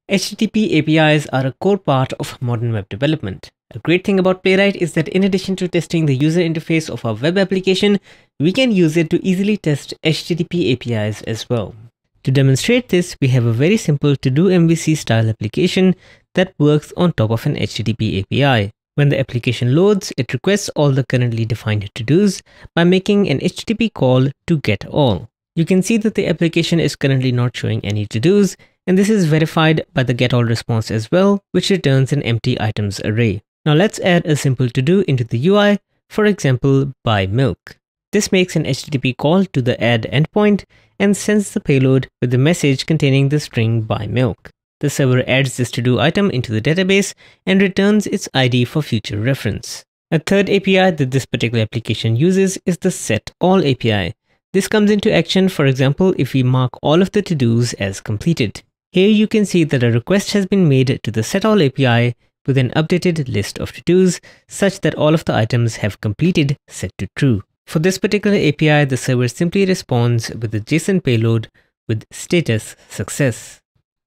HTTP APIs are a core part of modern web development. A great thing about Playwright is that in addition to testing the user interface of our web application, we can use it to easily test HTTP APIs as well. To demonstrate this, we have a very simple to-do MVC style application that works on top of an HTTP API. When the application loads, it requests all the currently defined to-dos by making an HTTP call to get all. You can see that the application is currently not showing any to-dos, and this is verified by the getAll response as well, which returns an empty items array. Now let's add a simple to-do into the UI, for example, buy milk. This makes an HTTP call to the add endpoint and sends the payload with the message containing the string buy milk. The server adds this to-do item into the database and returns its ID for future reference. A third API that this particular application uses is the setAll API. This comes into action, for example, if we mark all of the to-dos as completed. Here you can see that a request has been made to the setAll API with an updated list of to-dos such that all of the items have completed set to true. For this particular API, the server simply responds with a JSON payload with status success.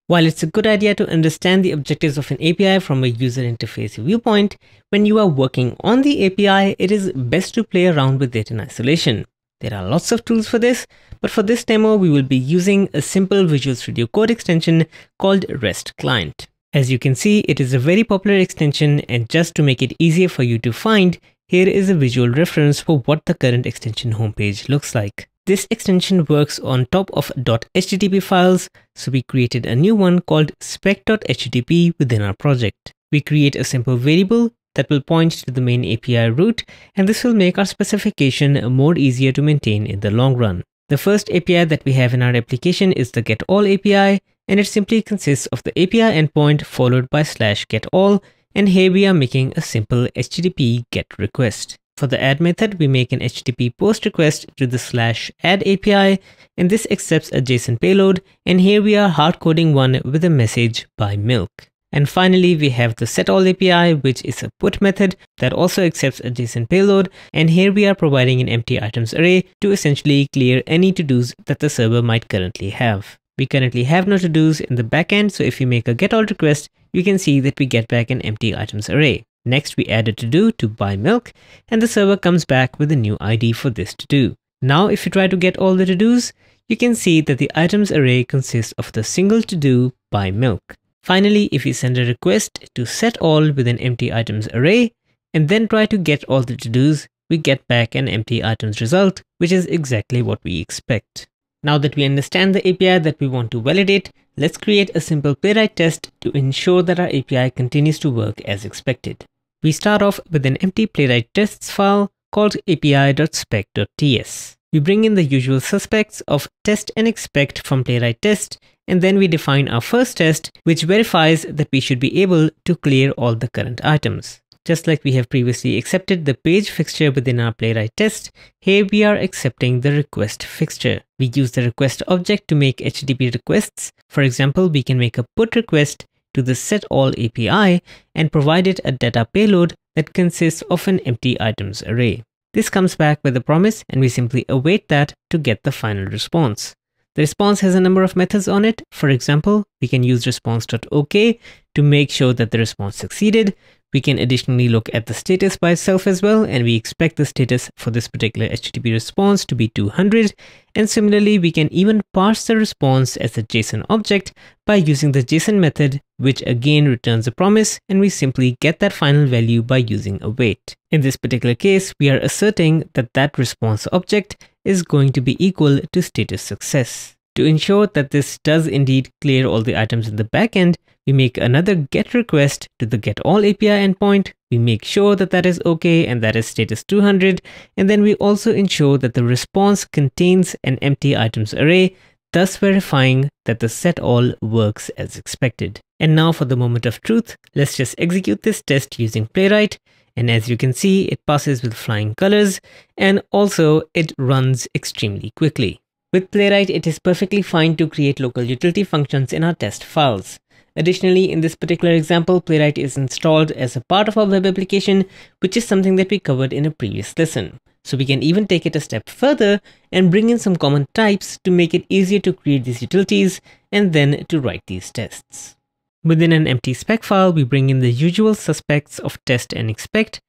While it's a good idea to understand the objectives of an API from a user interface viewpoint, when you are working on the API, it is best to play around with it in isolation. There are lots of tools for this, but for this demo, we will be using a simple Visual Studio Code extension called REST Client. As you can see, it is a very popular extension, and just to make it easier for you to find, here is a visual reference for what the current extension homepage looks like. This extension works on top of .http files, so we created a new one called spec.http within our project. We create a simple variable that will point to the main API route, and this will make our specification more easier to maintain in the long run. The first API that we have in our application is the getAll API, and it simply consists of the API endpoint followed by /getAll, and here we are making a simple HTTP GET request. For the add method, we make an HTTP post request to the /add API, and this accepts a JSON payload, and here we are hard coding one with a message buy milk. And finally, we have the setAll API, which is a put method that also accepts a JSON payload. And here we are providing an empty items array to essentially clear any to-dos that the server might currently have. We currently have no to-dos in the backend, so if you make a getAll request, you can see that we get back an empty items array. Next, we add a to-do to buy milk, and the server comes back with a new ID for this to-do. Now, if you try to get all the to-dos, you can see that the items array consists of the single to-do buy milk. Finally, if we send a request to setAll with an empty items array and then try to get all the to-dos, we get back an empty items result, which is exactly what we expect. Now that we understand the API that we want to validate, let's create a simple Playwright test to ensure that our API continues to work as expected. We start off with an empty Playwright tests file called api.spec.ts. We bring in the usual suspects of test and expect from Playwright test, and then we define our first test, which verifies that we should be able to clear all the current items. Just like we have previously accepted the page fixture within our Playwright test, here we are accepting the request fixture. We use the request object to make HTTP requests. For example, we can make a put request to the setAll API and provide it a data payload that consists of an empty items array. This comes back with a promise, and we simply await that to get the final response. The response has a number of methods on it. For example, we can use response.ok to make sure that the response succeeded. We can additionally look at the status by itself as well, and we expect the status for this particular HTTP response to be 200. And similarly, we can even parse the response as a JSON object by using the JSON method, which again returns a promise, and we simply get that final value by using await. In this particular case, we are asserting that that response object is going to be equal to status success. To ensure that this does indeed clear all the items in the backend, we make another GET request to the getAll API endpoint. We make sure that that is okay and that is status 200. And then we also ensure that the response contains an empty items array, thus verifying that the setAll works as expected. And now for the moment of truth, let's just execute this test using Playwright. And as you can see, it passes with flying colors, and also it runs extremely quickly. With Playwright, it is perfectly fine to create local utility functions in our test files. Additionally, in this particular example, Playwright is installed as a part of our web application, which is something that we covered in a previous lesson. So we can even take it a step further and bring in some common types to make it easier to create these utilities and then to write these tests. Within an empty spec file, we bring in the usual suspects of test and expect,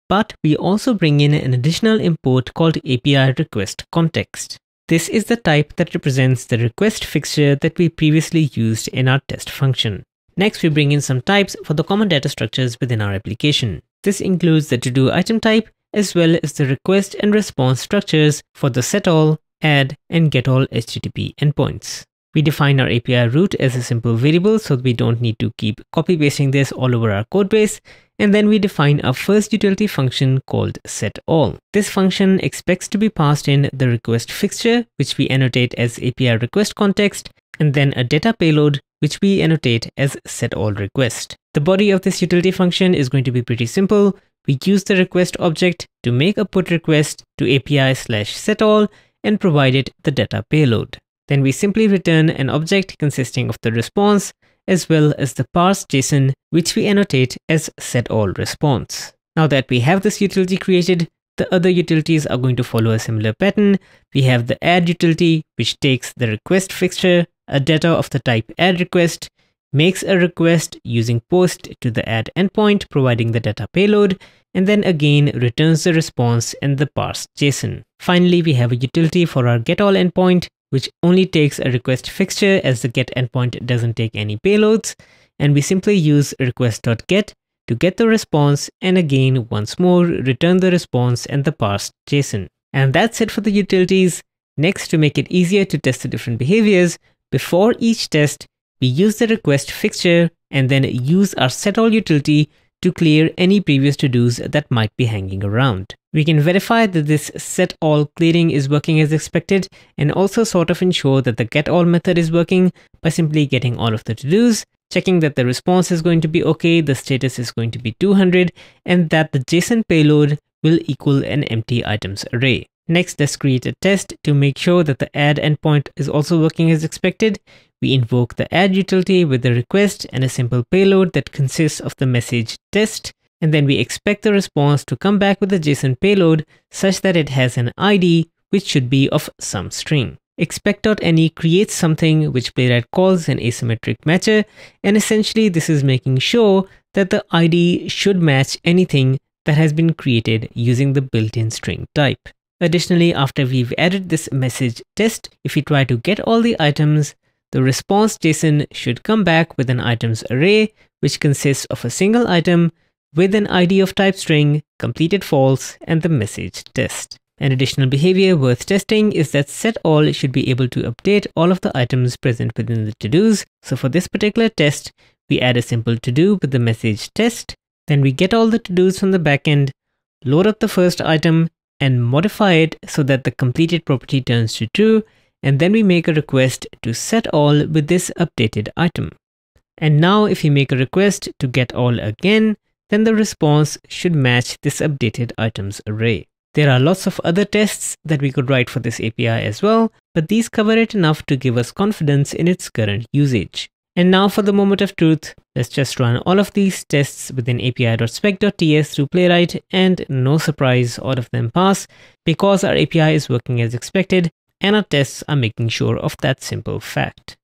but we also bring in an additional import called API request context. This is the type that represents the request fixture that we previously used in our test function. Next, we bring in some types for the common data structures within our application. This includes the to-do item type, as well as the request and response structures for the setAll, add, and getAll HTTP endpoints. We define our API root as a simple variable so that we don't need to keep copy-pasting this all over our codebase. And then we define our first utility function called setAll. This function expects to be passed in the request fixture, which we annotate as API request context, and then a data payload, which we annotate as setAll request. The body of this utility function is going to be pretty simple. We use the request object to make a put request to API/setAll and provide it the data payload. Then we simply return an object consisting of the response as well as the parsed JSON, which we annotate as setAll response. Now that we have this utility created, the other utilities are going to follow a similar pattern. We have the add utility, which takes the request fixture, a data of the type add request, makes a request using post to the add endpoint, providing the data payload, and then again returns the response and the parsed JSON. Finally, we have a utility for our getAll endpoint, which only takes a request fixture as the get endpoint doesn't take any payloads, and we simply use request.get to get the response and again once more return the response and the parsed JSON. And that's it for the utilities. Next, to make it easier to test the different behaviors, before each test, we use the request fixture and then use our setAll utility to clear any previous to-dos that might be hanging around. We can verify that this setAll clearing is working as expected and also sort of ensure that the getAll method is working by simply getting all of the to-dos, checking that the response is going to be okay, the status is going to be 200, and that the JSON payload will equal an empty items array. Next, let's create a test to make sure that the add endpoint is also working as expected. We invoke the add utility with the request and a simple payload that consists of the message test, and then we expect the response to come back with a JSON payload such that it has an ID which should be of some string. Expect.any creates something which Playwright calls an asymmetric matcher, and essentially this is making sure that the ID should match anything that has been created using the built-in string type. Additionally, after we've added this message test, if we try to get all the items, the response JSON should come back with an items array, which consists of a single item with an ID of type string, completed false, and the message test. An additional behavior worth testing is that setAll should be able to update all of the items present within the to-dos. So for this particular test, we add a simple to-do with the message test. Then we get all the to-dos from the backend, load up the first item, and modify it so that the completed property turns to true, and then we make a request to setAll with this updated item. And now if we make a request to getAll again, then the response should match this updated items array. There are lots of other tests that we could write for this API as well, but these cover it enough to give us confidence in its current usage. And now for the moment of truth, let's just run all of these tests within api.spec.ts through Playwright, and no surprise, all of them pass because our API is working as expected and our tests are making sure of that simple fact.